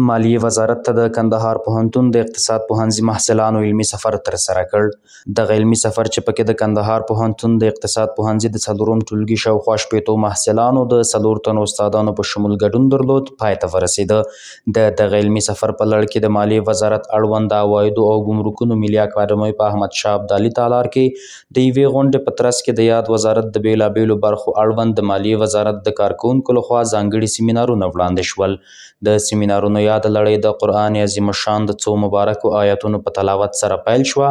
مالیې وزارت ته د کندهار پوهنتون د اقتصاد پوهنځي محصلانو علمي سفر ترسره کړ. دغه علمي سفر چې پکې د کندهار پوهنتون د اقتصاد پوهنځي د څلورم ټولګي شاوخوا شپېتو محصلانو د 4 تنو استادانو په شمول ګډون درلود پای ته ورسېده. د دغه علمي سفر په لړ کې د مالیې وزارت اړوند عوایدو او ګمرکونو ملي اکاډمۍ په احمدشاه ابدالي تالار کې د یوې غونډې په ترڅ کې د یاد وزارت د بېلابېلو برخو اړوند د مالیې وزارت د کارکوونکو لخوا ځانګړي سیمینارونه وړاندې شول. د سیمینارونو یاد لړۍ د قرآن عظیم الشان د څو مبارکو آیاتونو په تلاوت سره پیل شوه.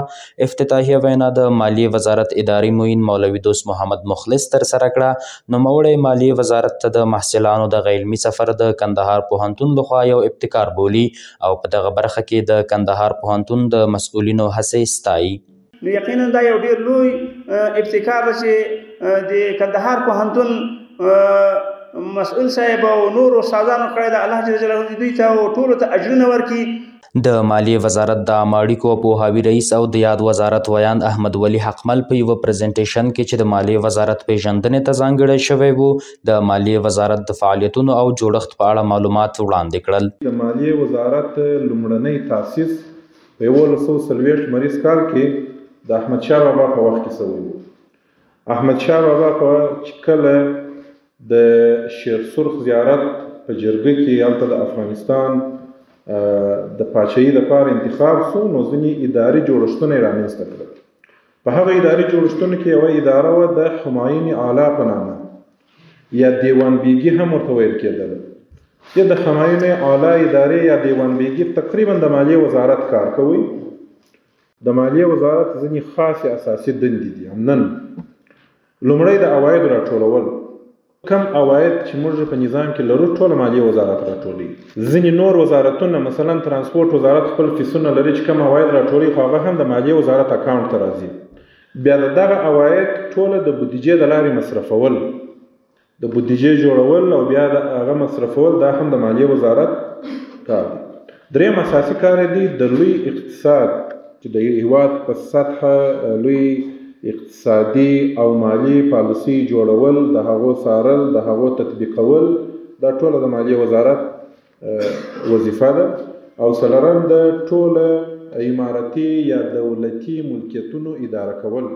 افتتاحیه وینا د مالیې وزارت اداري معین مولوي دوست محمد مخلص ترسره کړه. نوموړی مالیې وزارت ته د محصلانو دغه علمي سفر د کندهار پوهنتون لخوا یو ابتکار بولي او په دغه برخه کې د کندهار پوهنتون د مسؤلینو هڅې ستایي. نو یقینا دا یو ډېر لوی ابتکار دی چې د کندهار پوهنتون مسؤل صاحب او نور استادانو کړی د الله جل جلاله دوی ته او ټولو ته اجرونه ورکړي. د مالیې وزارت د عامه اړیکو او پوهاوي رئیس او د یاد وزارت ویاند احمد ولي حقمل په یوه پریزنټیشن کې چې د مالیې وزارت پیژندنې ته ځانګړی شوی و د مالیې وزارت د فعالیتونو او جوړښت په اړه معلومات وړاندې کړل. د مالیې وزارت لومړنی تاسیس په 1940 مریض کال کې د احمدشاه بابا په وخت کې شوی و. احمدشاه بابا په کله د شیر سرخ زیارت په جرګه کې هلته د افغانستان د پاچاهۍ لپاره انتخاب شو نو ځینې اداري جوړښتونه یې رامنځته کړل. په هغه اداري جوړښتونو کې یوه اداره وه د همایون اعلی په نامه یا دیوان بیګي هم ورته ویل کېدله. د همایون اعلی ادارې یا دیوان بیګي تقریبا د مالیې وزارت کار کوي. د مالیې وزارت ځینې خاصې اساسي دندې دي. نن لومړی د عوایدو راټولول، کم عواید چې موږ په نظام کې لرو ټول مالیې وزارت راټولوي. ځینې نور وزارتونه مثلا ترانسپورت وزارت خپل فیسونه لري چې کم عواید راټولوي خو هغه هم د مالیې وزارت اکاونټ ته راځي. بیا د دغه عواید ټوله د بودیجې د لارې مصرفول، د بودیجې جوړول او بیا د هغه مصرفول دا هم د مالیې وزارت کار دی. دریم اساسي کار دی د لوی اقتصاد چې د هیواد په سطحه لوی اقتصادي او مالی پالیسي جوړول، د هغو څارل، د هغو تطبیقول، دا ټوله د مالیې وزارت وظیفه ده. او څلورم د ټوله امارتي یا دولتي ملکیتونو اداره کول.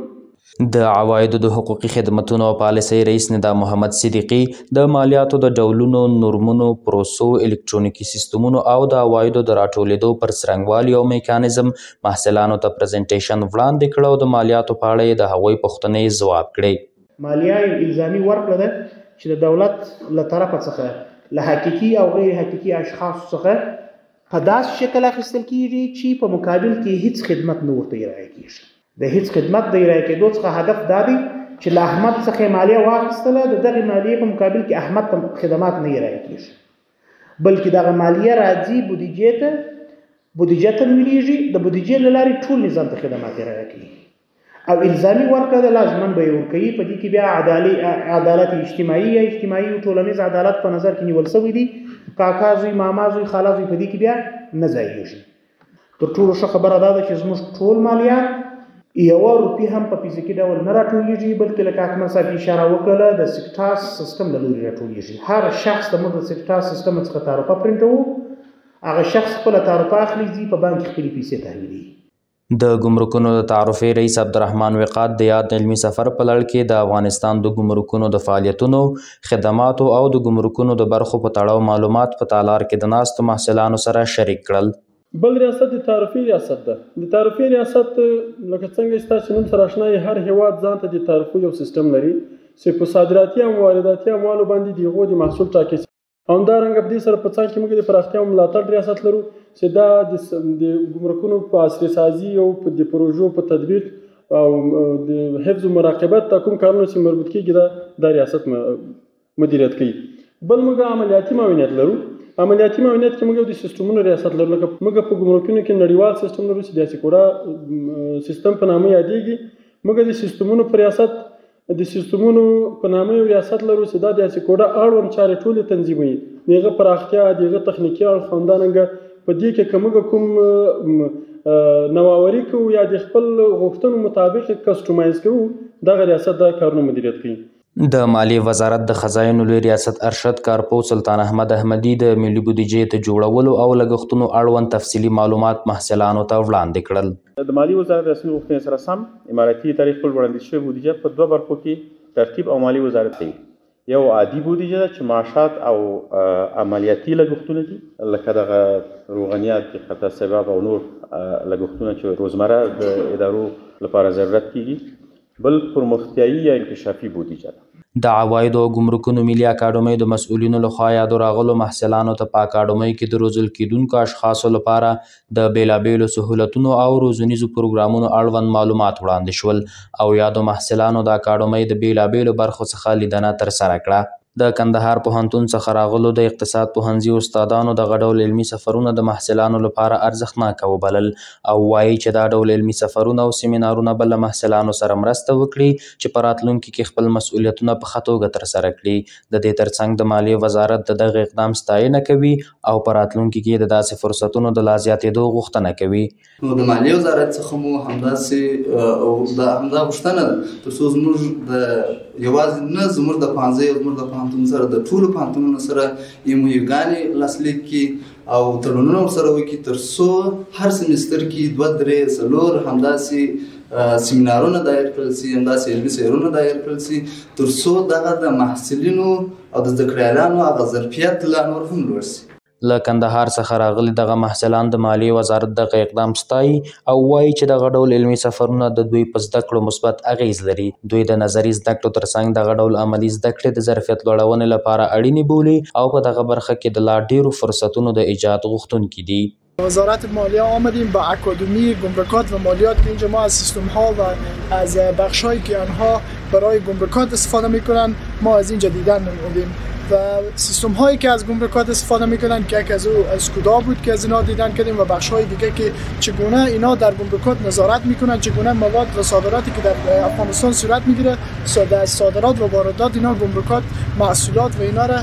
د عوایدو د حقوقي خدمتونو او پالیسۍ رئیس ندا محمد صدیقي د مالیاتو د ډولونو، نورمونو، پروسو، الکترونیکي سیستمونو او د عوایدو د راټولېدو پر څرنګوالي او میکانیزم محصلانو ته پریزنټیشن وړاندې کړه او د مالیاتو په اړه یې د هغوی پوښتنې ځواب کړې. مالیه یو الزامي ورکړه ده چې د دولت له طرفه څخه له حقیقي او غیر حقیقي اشخاصو څخه په داسې شکل اخیستل کېږي چې په مقابل کې هیڅ خدمت نه ورته ارائه کېږي. د هیڅ خدمت د ارائه کېدو څخه هدف دا دی چې له احمد څخه مالیه واخیستله، د دغې مالیې په مقابل کې احمد ته خدمات نه ارائه کېږي، بلکې دغه مالیه راځي بودیجې ته ویلېږي، د بودیجې له لارې ټول نظام ته خدمات ارائه کوي او الزامي ورکړه ده لازمن به یې ورکوي. په دې کې بیا عدالت اجتماعي یا اجتماعي او ټولنیز عدالت په نظر کې نیول شوی دی. کاکا زوی، ماما زوی، خاله زوی په دې کې بیا نه ځایېږي. تر ټولو ښه خبره دا ده چې زموږ ټول مالیات یوه روپۍ هم په فزیکي ډول نه راټولېږي، بلکې لکه اکمل صاحب اشاره وکړله د سکټاس سیستم له لورې راټولېږي. هر شخص ته موږ د سکټاس سیستم څخه تعرفه پرنټوو، هغه شخص خپله تعرفه اخلي، ځي په بانک کې خپلې پیسې تحویلوي. د ګمرکونو د تعرفې رئیس عبدالرحمن وقات د یاد علمي سفر په لړ کې د افغانستان د ګمرکونو د فعالیتونو، خدماتو او د ګمرکونو د برخو په تړاو معلومات په تالار کې د ناستو محصلانو سره شریک کړل. بل ریاست د تعرفې ریاست ده. د تعرفې ریاست لکه څنګه چې تاسو نن سره اشنا یې، هر هیواد ځان ته د تعرفو یو سیستم لري چې په صادراتي او وارداتي اموالو باندې د هغو د محصول ټاکي. همدارنګه په دې سره په څنګ کې موږ د پراختیا او ملاتړ ریاست لرو چې دا د ګمرکونو په عصري سازي او د پروژو په تطبیق او د حفظ و مراقبت ته کوم کارونه چې مربوط کېږي دا ریاست مدیریت کوي. بل موږ عملیاتي معاونیت لرو. عملیاتي معاونیت کې موږ د سیستمونو ریاست لرو. لکه موږ په ګمرکونو کې نړیوال سیستم لرو چې د اسیکورا سیستم په نامه یادېږي. موږ د سیستمونو په ریاست د سیستمونو په نامه یو ریاست لرو چې دا د اسیکورا اړوند چارې ټولې تنظیموي، د هغه پراختیا، د هغه تخنیکي اړخ، همدارنګه په دې کې که موږ کوم نوآوري کوو یا د خپل غوښتنو مطابق کسټمایز کوو، دغه ریاست دا کارونه مدیریت کوي. د مالیې وزارت د خزاینو لوی ریاست ارشد کارپو سلطان احمد احمدي د ملي بودیجې د جوړولو او لګښتونو اړوند تفصیلي معلومات محصلانو ته وړاندې کړل. د مالیې وزارت رسمي غوښتنې سره سم اماراتي تاریخ پر وړاندې شوې بودیجه په دوه برخو کې ترتیب او مالی وزارت کوي. یو عادي بودیجه ده چې معاشات او عملیاتي لګښتونه دي لکه دغه روغنیات دي خطر سبب او نور لګښتونه چې روزمره د ادارو لپاره ضرورت کیږي. بل پرمختیایي یا انکشافي بودیجه ده. د عوایدو او ګمرکونو ملي اکاډمۍ د مسؤلینو لخوا یادو راغلو محصلانو ته په اکاډمۍ کې د روزل کیدونکو اشخاصو لپاره د بیلابیلو سهولتونو او روزنیزو پروګرامونو اړوند معلومات وړاندې شول او یادو محصلانو د اکاډمۍ د بیلابیلو برخو څخه لیدنه ترسره کړه. د کندهار پوهنتون څخه راغلو د اقتصاد پوهنځي استادانو دغه ډول علمي سفرونه د محصلانو لپاره ارزښتناکه وبلل او وایي چې دا ډول علمي سفرونه او سیمینارونه به له محصلانو سره مرسته وکړي چې په راتلونکي کې خپل مسؤلیتونه په ښه توګه ترسره کړي. د دې ترڅنګ د مالیې وزارت د دغه اقدام ستاینه کوي او په راتلونکي کې د داسې فرصتونو د لا زیاتېدو غوښتنه کوي. نو د مالیې وزارت څخه مو همدا غوښتنه ده تر څو زموږ د یوازې نه زموږ د پوهنځي او زموږ د پوهنتون سره د ټولو پوهنتونونو سره MOU لاسلیک کړي او تړونونه ورسره وکړي تر څو هر سیمستر کې 2 3 4 همداسې سیمینارونه دایر کړل شي، همداسې علمي سیرونه دایر کړل شي تر څو دغه د محصلینو او د زده کړیالانو هغه ظرفیت لا نور هم لوړ شي. له کندهار څخه راغلي دغه محصلان د مالیې وزارت دغه اقدام ستایي او وایي چې دغه ډول علمي سفرونه د دوی په زده کړو مثبت اغیز لري. دوی د نظري زده کړو ترڅنګ دغه ډول عملي زده کړې د ظرفیت لوړونې لپاره اړینې بولي او په دغه برخه کې د لا ډیرو فرصتونو د ایجاد غوښتونکي دي. وزارت مالیه آمدیم با اکادمی گمرکات و مالیات که اینجا ما از سیستم ها و از بخش هایی که آنها برای گمرکات استفاده میکنن ما از اینجا دیدن نمودیم و سیستم هایی که از گمرکات استفاده میکنن که یک از او اسکودا بود که از اینا دیدن کردیم و بخش های دیگه که چگونه اینا در گمرکات نظارت میکنن، چگونه مواد و صادراتی که در افغانستان صورت میگیره از صادرات و واردات اینا گمرکات محصولات و اینا را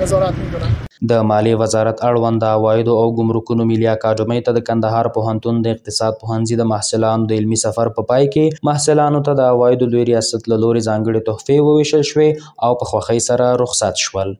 نظارت میکنن. د مالیې وزارت اړوند د عوایدو او ګمرکونو ملي اکاډمۍ ته د کندهار پوهنتون د اقتصاد پوهنځي د محصلانو د علمي سفر په پای کې محصلانو ته د عوایدو لوی ریاست له لوري ځانګړې تحفې وویشل شوې او په خوښۍ سره رخصت شول.